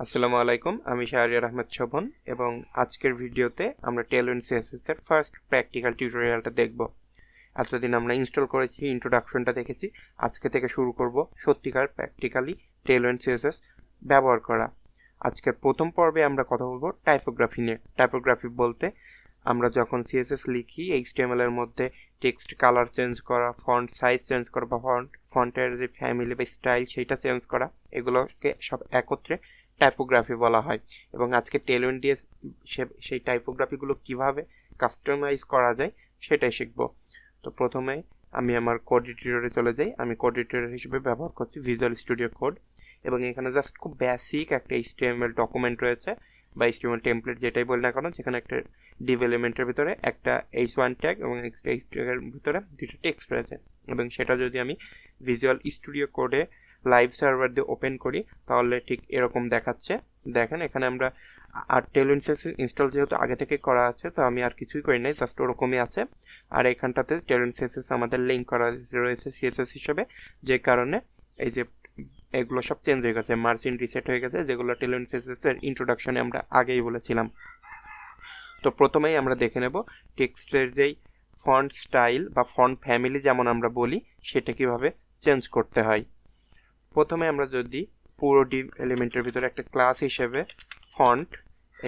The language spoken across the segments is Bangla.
আসসালামু আলাইকুম, আমি শাহরিয়ার আহমেদ শোভন এবং আজকের ভিডিওতে আমরা Tailwind CSS এর ফার্স্ট প্র্যাকটিক্যাল টিউটোরিয়ালটা দেখব। এতদিন আমরা ইনস্টল করেছি, ইন্ট্রোডাকশনটা দেখেছি। আজকে থেকে শুরু করব সত্যিকার প্র্যাকটিক্যালি Tailwind CSS ব্যবহার করা। আজকের প্রথম পর্বে আমরা কথা বলবো টাইপোগ্রাফি নিয়ে। টাইপোগ্রাফি বলতে আমরা যখন CSS লিখি HTML এর মধ্যে টেক্সট কালার চেঞ্জ করা, ফন্ট সাইজ চেঞ্জ করা বা ফন্টের যে ফ্যামিলি বা স্টাইল সেটা চেঞ্জ করা, এগুলোকে সব একত্রে টাইপোগ্রাফি বলা হয়। এবং আজকে টেলউইন্ড দিয়ে সেই টাইপোগ্রাফিগুলো কিভাবে কাস্টমাইজ করা যায় সেটাই শিখব। তো প্রথমে আমি আমার কোড এডিটরে চলে যাই। আমি কোড এডিটর হিসেবে ব্যবহার করছি ভিজুয়াল স্টুডিও কোড, এবং এখানে জাস্ট খুব বেসিক একটা HTML ডকুমেন্ট রয়েছে বা HTML টেমপ্লেট যেটাই বলি না কেন, যেখানে একটা ডিভ এলিমেন্টের ভিতরে একটা h1 ট্যাগ এবং একটা h ট্যাগের ভিতরে দুটো টেক্সট রয়েছে। এবং সেটা যদি আমি ভিজুয়াল স্টুডিও কোডে লাইভ সার্ভার দিয়ে ওপেন করি তাহলে ঠিক এরকম দেখাচ্ছে। দেখেন এখানে আমরা আর Tailwind CSS ইনস্টল যেহেতু আগে থেকে করা আছে, তো আমি আর কিছুই করি নাই, জাস্ট ওরকমই আছে। আর এখানটাতে Tailwind CSS আমাদের লিঙ্ক করা রয়েছে CSS হিসেবে, যে কারণে এই যে এগুলো সব চেঞ্জ হয়ে গেছে, মার্জিন রিসেট হয়ে গেছে, যেগুলো Tailwind CSS এর ইন্ট্রোডাকশনে আমরা আগেই বলেছিলাম। তো প্রথমেই আমরা দেখে নেব টেক্সটের যেই ফন্ট স্টাইল বা ফন্ট ফ্যামিলি যেমন আমরা বলি সেটা কিভাবে চেঞ্জ করতে হয়। প্রথমে আমরা যদি পুরো ডিভ এলিমেন্টের ভিতরে একটা ক্লাস হিসেবে ফন্ট,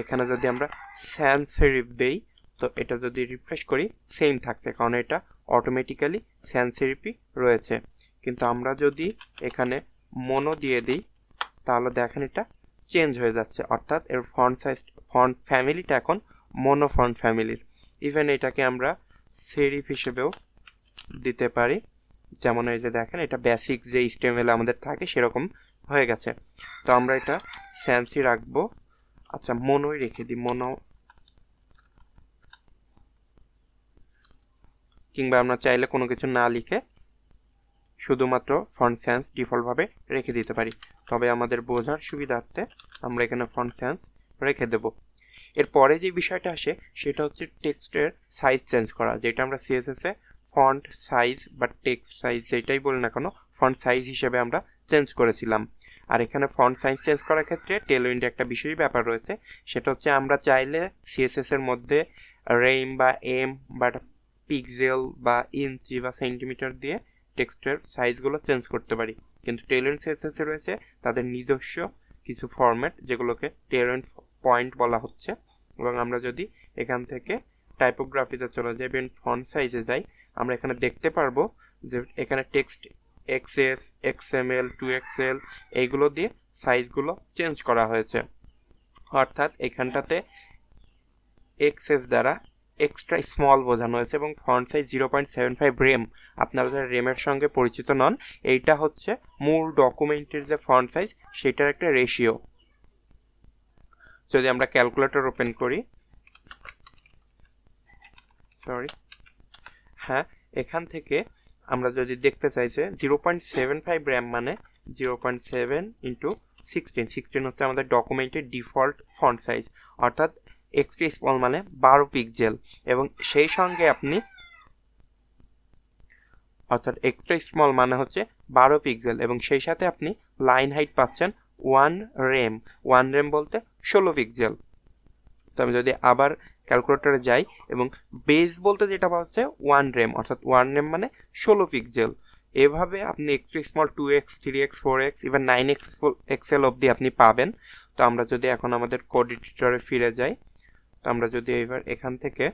এখানে যদি আমরা স্যান্স সেরিফ দেই, তো এটা যদি রিফ্রেশ করি সেম থাকছে, কারণ এটা অটোমেটিক্যালি স্যান্স সেরিফই রয়েছে। কিন্তু আমরা যদি এখানে মনো দিয়ে দিই তাহলে দেখেন এটা চেঞ্জ হয়ে যাচ্ছে, অর্থাৎ এর ফন্ট সাইজ, ফন্ট ফ্যামিলিটা এখন মনো ফন্ট ফ্যামিলির। ইভেন এটাকে আমরা সেরিফ হিসেবেও দিতে পারি, যেমন এই যে দেখেন এটা বেসিক যে HTML আমাদের থাকে সেরকম হয়ে গেছে। তো আমরা এটা স্যান্সি রাখবো, আচ্ছা মনোই রেখে দিই, মনো, কিংবা আমরা চাইলে কোনো কিছু না লিখে শুধুমাত্র ফন্ট স্যান্স ডিফল্টভাবে রেখে দিতে পারি। তবে আমাদের বোঝার সুবিধার্থে আমরা এখানে ফন্ট স্যান্স রেখে দেব। এরপরে যে বিষয়টা আসে সেটা হচ্ছে টেক্সটের সাইজ চেঞ্জ করা, যেটা আমরা CSS এ ফন্ট সাইজ বা টেক্সট সাইজ যেটাই বলি না কেন ফন্ট সাইজ হিসেবে আমরা চেঞ্জ করেছিলাম। আর এখানে ফন্ট সাইজ চেঞ্জ করার ক্ষেত্রে টেলউইন্ডে একটা বিশেষ ব্যাপার রয়েছে, সেটা হচ্ছে আমরা চাইলে CSS এর মধ্যে রেম বা এম বা পিক্সেল বা ইঞ্চি বা সেন্টিমিটার দিয়ে টেক্সটের সাইজগুলো চেঞ্জ করতে পারি। কিন্তু Tailwind CSS এ রয়েছে তাদের নিজস্ব কিছু ফরম্যাট, যেগুলোকে Tailwind পয়েন্ট বলা হচ্ছে। এবং আমরা যদি এখান থেকে টাইপোগ্রাফিতে চলে যাই এবং ফন্ট সাইজে যাই, আমরা এখানে দেখতে পারবো যে এখানে টেক্সট XS, XML, 2XL এইগুলো দিয়ে সাইজগুলো চেঞ্জ করা হয়েছে। অর্থাৎ এখানটাতে XS দ্বারা এক্সট্রা স্মল বোঝানো হয়েছে এবং ফন্ট সাইজ 0.75 রেম। আপনারা যারা রেমের সঙ্গে পরিচিত নন, এইটা হচ্ছে মূল ডকুমেন্টের যে ফন্ট সাইজ সেটার একটা রেশিও। যদি আমরা ক্যালকুলেটর ওপেন করি, হ্যাঁ, এখান থেকে আমরা যদি দেখতে চাই যে 0.75 র্যাম মানে 0.7 ইন্টু 16 হচ্ছে আমাদের ডকুমেন্টের ডিফল্ট ফন্ট সাইজ, অর্থাৎ এক্সট্রা স্মল মানে 12 পিক্সেল। এবং সেই সঙ্গে আপনি, অর্থাৎ এক্সট্রা স্মল মানে হচ্ছে 12 পিক্সেল, এবং সেই সাথে আপনি লাইন হাইট পাচ্ছেন 1 রেম। 1 রেম বলতে 16 পিক্সেল। তো আমি যদি আবার ক্যালকুলেটরে যাই, এবং বেস বলতে যেটা পাচ্ছে 1 রেম, অর্থাৎ 1 রেম মানে 16 পিক্সেল। এভাবে আপনি extra small 2x, 3x, 4x, even 9x Excel অবধি আপনি পাবেন। তো আমরা যদি এখন আমাদের কোড এডিটরে ফিরে যাই, তো আমরা যদি এবার এখান থেকে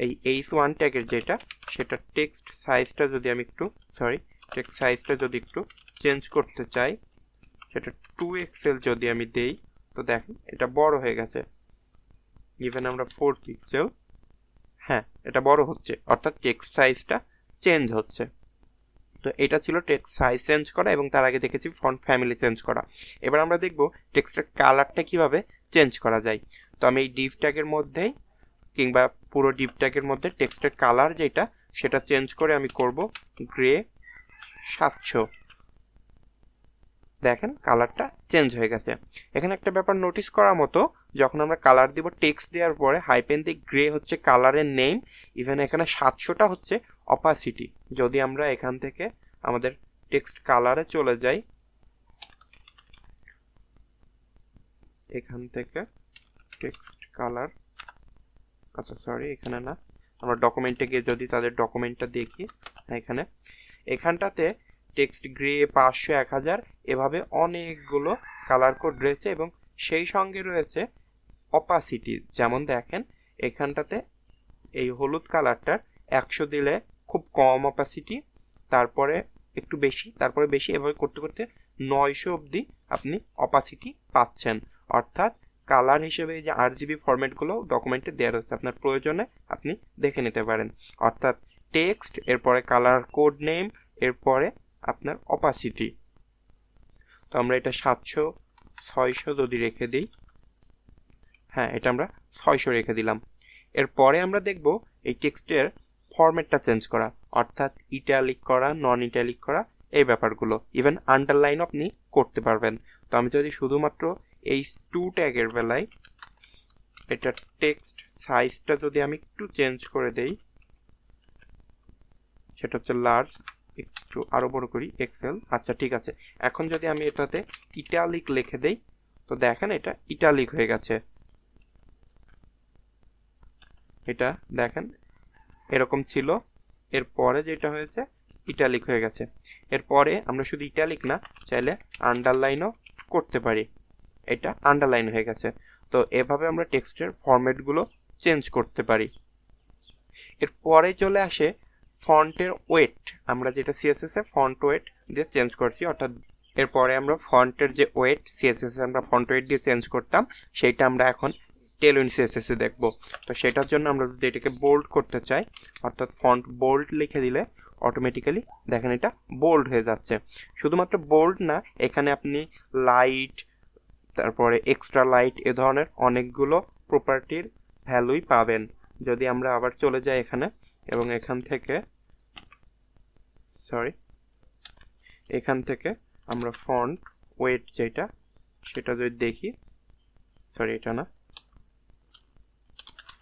এই h1 ট্যাগের যেটা, সেটা টেক্সট সাইজটা যদি আমি একটু টেক্সট সাইজটা যদি একটু চেঞ্জ করতে চাই, সেটা 2XL যদি আমি দেই, তো দেখেন এটা বড় হয়ে গেছে। ইভেন আমরা 4 পিক্সেল, হ্যাঁ এটা বড় হচ্ছে, অর্থাৎ টেক্সট সাইজটা চেঞ্জ হচ্ছে। তো এটা ছিল টেক্সট সাইজ চেঞ্জ করা, এবং তার আগে দেখেছি ফন্ট ফ্যামিলি চেঞ্জ করা। এবার আমরা দেখব টেক্সটের কালারটা কিভাবে চেঞ্জ করা যায়। তো আমি এই ডিভ ট্যাগের মধ্যেই কিংবা পুরো ডিভ ট্যাগের মধ্যে টেক্সটের কালার যেটা সেটা চেঞ্জ করে আমি করব গ্রে 700। দেখেন কালারটা চেঞ্জ হয়ে গেছে। এখানে একটা ব্যাপার নোটিস করার মতো, যখন আমরা কালার দিব টেক্সট দেওয়ার পরে হাইপেন দিয়ে গ্রে হচ্ছে কালারের নেম, ইভেন এখানে 700টা হচ্ছে অপাসিটি। যদি আমরা এখান থেকে আমাদের টেক্সট কালারে চলে যাই, এখান থেকে টেক্সট কালার, আচ্ছা সরি এখানে না, আমরা ডকুমেন্টে গিয়ে যদি তাদের ডকুমেন্টটা দেখি, এখানটাতে টেক্সট গ্রে 500 1000 এভাবে অনেকগুলো কালার কোড রয়েছে এবং সেই সঙ্গে রয়েছে অপাসিটি। যেমন দেখেন এখানটাতে এই হলুদ কালারটার 100 দিলে খুব কম অপাসিটি, তারপরে একটু বেশি, তারপরে বেশি, এভাবে করতে করতে 900 অবধি আপনি অপাসিটি পাচ্ছেন। অর্থাৎ কালার হিসেবে এই যে RGB ফরম্যাটগুলো ডকুমেন্টে দেওয়া রয়েছে, আপনার প্রয়োজনে আপনি দেখে নিতে পারেন। অর্থাৎ টেক্সট, এরপরে কালার কোড নেম, এরপরে আপনার অপাসিটি। তো আমরা এটা 700 600 যদি রেখে দিই, হ্যাঁ এটা আমরা 600 রেখে দিলাম। এরপরে আমরা দেখব এই টেক্সটের ফরম্যাটটা চেঞ্জ করা, অর্থাৎ ইটালিক করা, নন ইটালিক করা, এই ব্যাপারগুলো। ইভেন আন্ডারলাইন আপনি করতে পারবেন। তো আমি যদি শুধুমাত্র এই টু ট্যাগের বেলায় এটা টেক্সট সাইজটা যদি আমি একটু চেঞ্জ করে দেই, সেটা হচ্ছে লার্জ, একটু আরো বড় করি এক্সেল, আচ্ছা ঠিক আছে। এখন যদি আমি এটাতে ইটালিক লিখে দেই, তো দেখেন এটা ইটালিক হয়ে গেছে। এটা দেখেন এরকম ছিল, এরপরে যেটা হয়েছে ইটালিক হয়ে গেছে। এরপরে আমরা শুধু ইটালিক না, চাইলে আন্ডারলাইনও করতে পারি, এটা আন্ডারলাইন হয়ে গেছে। তো এভাবে আমরা টেক্সটের ফরম্যাটগুলো চেঞ্জ করতে পারি। এরপরে চলে আসে ফন্টের ওয়েট, আমরা যেটা সিএসএস এ ফন্ট ওয়েট দিয়ে চেঞ্জ করছি, অর্থাৎ এরপরে আমরা ফন্টের যে ওয়েট সিএসএস এ আমরা ফন্ট ওয়েট দিয়ে চেঞ্জ করতাম, সেইটা আমরা এখন টেলউইন্ড সিএসএস এ দেখব। তো সেটার জন্য আমরা যদি এটাকে বোল্ড করতে চাই, অর্থাৎ ফন্ট বোল্ড লিখে দিলে অটোমেটিক্যালি দেখেন এটা বোল্ড হয়ে যাচ্ছে। শুধুমাত্র বোল্ড না, এখানে আপনি লাইট, তারপরে এক্সট্রা লাইট, এ ধরনের অনেকগুলো প্রপার্টির ভ্যালুই পাবেন। যদি আমরা আবার চলে যাই এখানে এবং এখান থেকে আমরা ফন্ট ওয়েট যেটা, সেটা যদি দেখি, এটা না,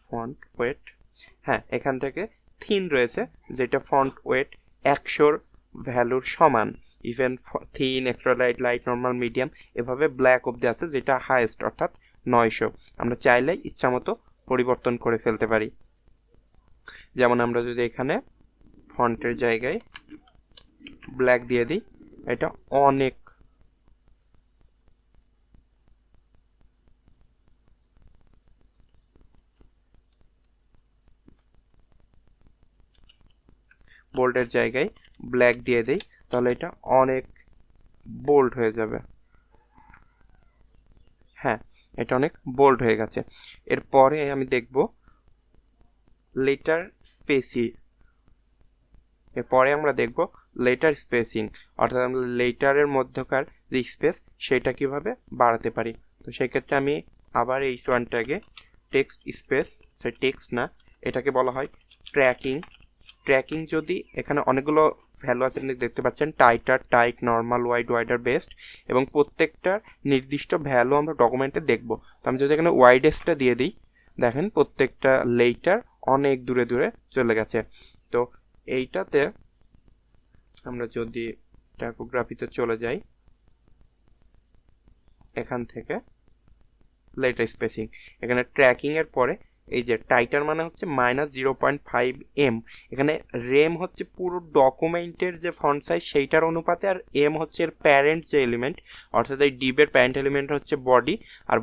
ফন্ট ওয়েট, হ্যাঁ এখান থেকে থিন রয়েছে, যেটা ফন্ট ওয়েট 100 ভ্যালুর সমান। Even thin, extra light, light, normal, medium, এভাবে ব্ল্যাক অবধি আছে, যেটা হাইয়েস্ট অর্থাৎ 900। আমরা চাইলে ইচ্ছামতো পরিবর্তন করে ফেলতে পারি। যেমন আমরা যদি এখানে ফন্টের জায়গায় ব্ল্যাক দিয়ে দিই, এটা অনেক বোল্ডের জায়গায় ব্ল্যাক দিয়ে দিই, তাহলে এটা অনেক বোল্ড হয়ে যাবে। হ্যাঁ এটা অনেক বোল্ড হয়ে গেছে। এরপরে আমি দেখব লেটার স্পেসিং, এরপরে আমরা দেখব লেটার স্পেসিং, অর্থাৎ আমরা লেটারের মধ্যকার যে স্পেস সেটা কিভাবে বাড়াতে পারি। তো সেক্ষেত্রে আমি আবার এই ওয়ান ট্যাগে টেক্সট স্পেস, টেক্সট না, এটাকে বলা হয় ট্র্যাকিং। ট্র্যাকিং যদি এখানে অনেকগুলো ভ্যালু আছে দেখতে পাচ্ছেন, titre, tight, normal, wide, wider, best, এবং প্রত্যেকটার নির্দিষ্ট ভ্যালু আমরা ডকুমেন্টে দেখব। তো আমি যদি এখানে ওয়াইডেস্টটা দিয়ে দিই, দেখেন প্রত্যেকটা লেটার অনেক দূরে দূরে চলে গেছে। তো এইটাতে আমরা যদি টাইপোগ্রাফিতে চলে যাই, এখান থেকে লেটার স্পেসিং, এখানে ট্র্যাকিং এর পরে এই যে টাইটার মানে হচ্ছে -0.5 এম, এখানে রেম হচ্ছে পুরো ডকুমেন্টের যে ফন্ট সাইজ সেইটার অনুপাতে, আর এম হচ্ছে এর প্যারেন্ট যে এলিমেন্ট, অর্থাৎ এই ডিবের প্যারেন্ট এলিমেন্ট হচ্ছে বডি, আর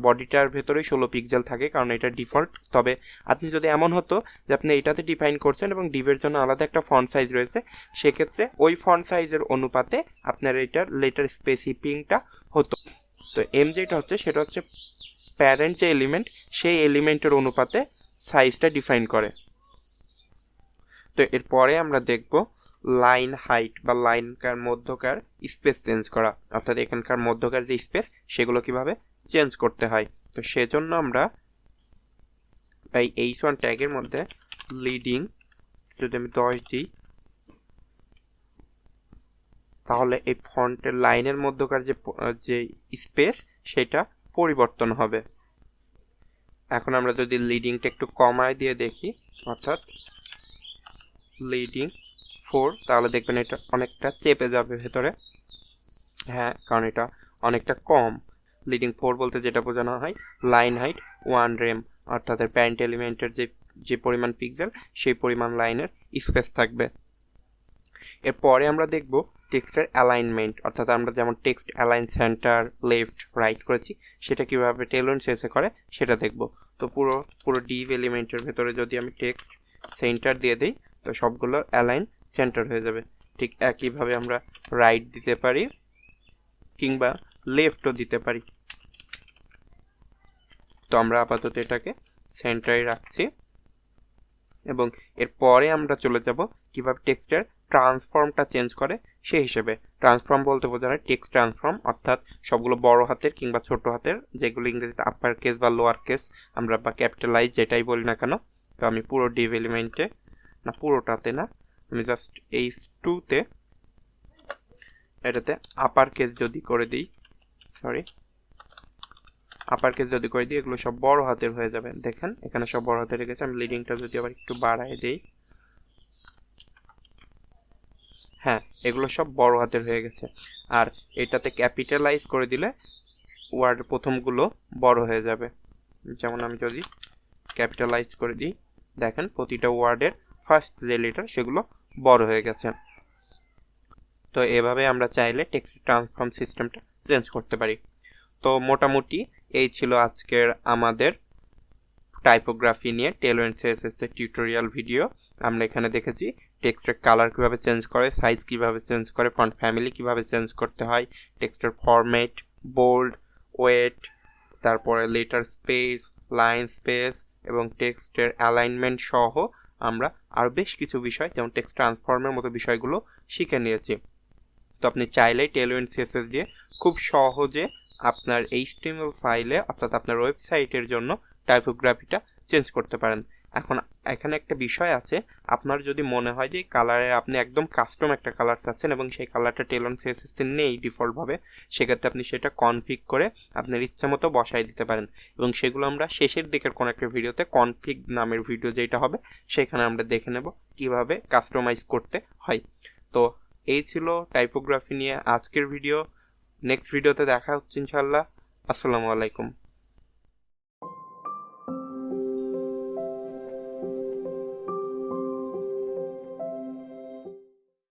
বডিটার ভেতরে 16 পিক্সেল থাকে, কারণ এটা ডিফল্ট। তবে আপনি যদি এমন হতো যে আপনি এটাতে ডিফাইন করছেন এবং ডিবের জন্য আলাদা একটা ফন্ট সাইজ রয়েছে, সেক্ষেত্রে ওই ফন্ট সাইজের অনুপাতে আপনার এটার লেটার স্পেসিফিংটা হতো। তো এম যেটা হচ্ছে সেটা হচ্ছে প্যারেন্ট যে এলিমেন্ট, সেই এলিমেন্টের অনুপাতে সাইজটা ডিফাইন করে। তো এরপরে আমরা দেখব লাইন হাইট বা লাইনকার মধ্যকার স্পেস চেঞ্জ করা, অর্থাৎ এখানকার মধ্যকার যে স্পেস সেগুলো কিভাবে চেঞ্জ করতে হয়। তো সেজন্য আমরা এই H1 ট্যাগের মধ্যে লিডিং যদি আমি 10 দিই, তাহলে এই ফন্টের লাইনের মধ্যকার যে স্পেস সেটা পরিবর্তন হবে। এখন আমরা যদি লিডিংটা একটু কমায় দিয়ে দেখি, অর্থাৎ লিডিং 4, তাহলে দেখবেন এটা অনেকটা চেপে যাবে ভেতরে। হ্যাঁ, কারণ এটা অনেকটা কম। লিডিং 4 বলতে যেটা বোঝানো হয় লাইন হাইট 1 rem, অর্থাৎ প্যারেন্ট এলিমেন্টের যে পরিমাণ পিক্সেল সেই পরিমাণ লাইনের স্পেস থাকবে। এরপরে আমরা দেখব টেক্সটের অ্যালাইনমেন্ট, অর্থাৎ আমরা যেমন text align centre left right করেছি সেটা কীভাবে টেলউইন্ড সিএসএস করে সেটা দেখব। তো পুরো ডিভ এলিমেন্টের ভেতরে যদি আমি টেক্সট সেন্টার দিয়ে দিই তো সবগুলো অ্যালাইন সেন্টার হয়ে যাবে। ঠিক একইভাবে আমরা রাইট দিতে পারি কিংবা লেফটও দিতে পারি। তো আমরা আপাতত এটাকে সেন্টারে রাখছি এবং এরপরে আমরা চলে যাব কিভাবে টেক্সটের ট্রান্সফর্মটা চেঞ্জ করে সেই হিসেবে। ট্রান্সফর্ম বলতে বোঝায় টেক্সট ট্রান্সফর্ম, অর্থাৎ সবগুলো বড় হাতের কিংবা ছোট হাতের, যেগুলো ইংরেজিতে আপার কেস বা লোয়ার কেস আমরা বা ক্যাপিটালাইজ যেটাই বলি না কেন। তো আমি পুরো ডিভ এলিমেন্টে না, পুরোটাতে না, আমি জাস্ট এই 2তে এটাতে আপার কেস যদি করে দিই, আপার কেস যদি করে দিই এগুলো সব বড় হাতের হয়ে যাবে। দেখেন এখানে সব বড় হাতের রেখেছে। আমি লিডিংটা যদি আবার একটু বাড়ায় দিই, হ্যাঁ এগুলো সব বড় হাতের হয়ে গেছে। আর এটাতে ক্যাপিটালাইজ করে দিলে ওয়ার্ড প্রথমগুলো বড় হয়ে যাবে। যেমন আমি যদি ক্যাপিটালাইজ করে দিই, দেখেন প্রতিটা ওয়ার্ডের ফার্স্ট যে লেটার সেগুলো বড় হয়ে গেছে। তো এভাবে আমরা চাইলে টেক্সট ট্রান্সফর্ম সিস্টেমটা চেঞ্জ করতে পারি। তো মোটামুটি এই ছিল আজকের আমাদের টাইপোগ্রাফি নিয়ে টেলউইন্ড সিএসএস এর টিউটোরিয়াল ভিডিও। আমরা এখানে দেখেছি টেক্সটের কালার কীভাবে চেঞ্জ করে, সাইজ কীভাবে চেঞ্জ করে, ফন্ট ফ্যামিলি কীভাবে চেঞ্জ করতে হয়, টেক্সটের ফরম্যাট, বোল্ড, ওয়েট, তারপরে লেটার স্পেস, লাইন স্পেস এবং টেক্সটের অ্যালাইনমেন্ট সহ আমরা আরও বেশ কিছু বিষয় যেমন টেক্সট ট্রান্সফর্মের মতো বিষয়গুলো শিখে নিয়েছি। তো আপনি চাইলেই টেলউইন্ড সিএসএস দিয়ে খুব সহজে আপনার HTML ফাইলে অর্থাৎ আপনার ওয়েবসাইটের জন্য টাইপোগ্রাফিটা চেঞ্জ করতে পারেন। এখন এখানে একটা বিষয় আছে, আপনার যদি মনে হয় যে কালারে আপনি একদম কাস্টম একটা কালার চাচ্ছেন এবং সেই কালারটা টেলউইন্ড সিএসএস এ নেই ডিফল্টভাবে, সেক্ষেত্রে আপনি সেটা কনফিগ করে আপনার ইচ্ছা মতো বসাই দিতে পারেন এবং সেগুলো আমরা শেষের দিকের কোনো একটা ভিডিওতে, কনফিগ নামের ভিডিও যেটা হবে সেখানে আমরা দেখে নেব কিভাবে কাস্টমাইজ করতে হয়। তো এই ছিল টাইপোগ্রাফি নিয়ে আজকের ভিডিও। নেক্সট ভিডিওতে দেখা হচ্ছে ইনশাল্লাহ। আসসালামু আলাইকুম।